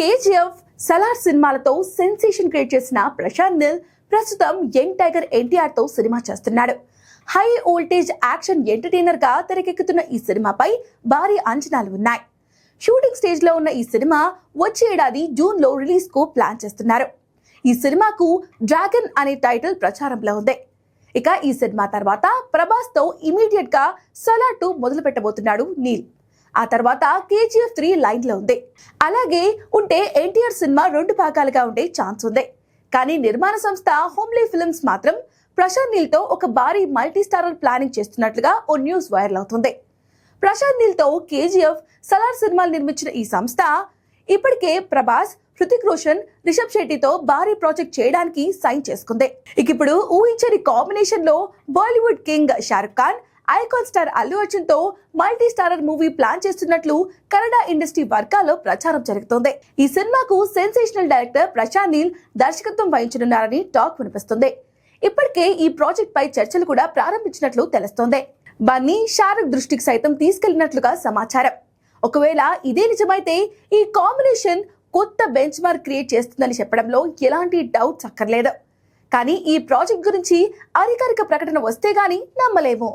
KGF, Salaar సినిమాలతో sensation create చేసిన ప్రశాంత్ నీల్ ప్రస్తుతం యంగ్ టైగర్ ఎన్టీఆర్ తో సినిమా చేస్తున్నాడు. హై వోల్టేజ్ యాక్షన్ ఎంటర్టైనర్ గా తెరకెక్కుతున్న ఈ సినిమాపై భారీ అంచనాలు ఉన్నాయి. షూటింగ్ స్టేజ్ లో ఉన్న ఈ సినిమా వచ్చే ఏడాది జూన్ లో రిలీజ్ కు ప్లాన్ చేస్తున్నారు. ఈ సినిమాకు డ్రాగన్ అనే టైటిల్ ప్రచారంలో ఉంది. ఇక ఈ సినిమా తర్వాత ప్రభాస్ తో ఇమీడియట్ గా సలార్ 2 మొదలు పెట్టబోతున్నాడు నీల్. ఆ తర్వాత కేజీఎఫ్ 3 లైన్ లో ఉంది. అలాగే ఉంటే ఎన్టీఆర్ సినిమా 2 భాగాలుగా ఉండే ఛాన్స్ ఉంది. కానీ నిర్మాణ సంస్థ హోమ్లీ ఫిల్మ్స్ మాత్రం ప్రశాంత్ నీల్ తో ఒక భారీ మల్టీ స్టారర్ ప్లానింగ్ చేస్తున్నట్లుగా ఓ న్యూస్ వైరల్ అవుతుంది. ప్రశాంత్ నీల్ తో కేజీఎఫ్, సలార్ సినిమాలు నిర్మించిన ఈ సంస్థ ఇప్పటికే ప్రభాస్, హృతిక్ రోషన్, రిషబ్ శెట్టితో భారీ ప్రాజెక్ట్ చేయడానికి సైన్ చేసుకుంది. ఇప్పుడు ఊహించని కాంబినేషన్ లో Bollywood king Shahrukh Khan, icon star Allu Arjun తో మల్టీ స్టారర్ మూవీ ప్లాన్ చేస్తున్నట్లు కన్నడ ఇండస్ట్రీ వర్గాల్లో ప్రచారం జరుగుతోంది. ఈ సినిమాకు సెన్సేషనల్ డైరెక్టర్ ప్రశాంత్ నీల్ దర్శకత్వం వహించనున్నారని టాక్ వినిపిస్తుంది. ఇప్పటికే ఈ ప్రాజెక్ట్ పై చర్చలు కూడా ప్రారంభించినట్లు తెలుస్తోంది. బన్నీ, షారుఖ్ దృష్టికి సైతం తీసుకెళ్లినట్లుగా సమాచారం. ఒకవేళ ఇదే నిజమైతే ఈ కాంబినేషన్ కొత్త బెంచ్ మార్క్ క్రియేట్ చేస్తుందని చెప్పడంలో ఎలాంటి డౌట్స్ అక్కర్లేదు. కానీ ఈ ప్రాజెక్ట్ గురించి అధికారిక ప్రకటన వస్తే గానీ నమ్మలేము.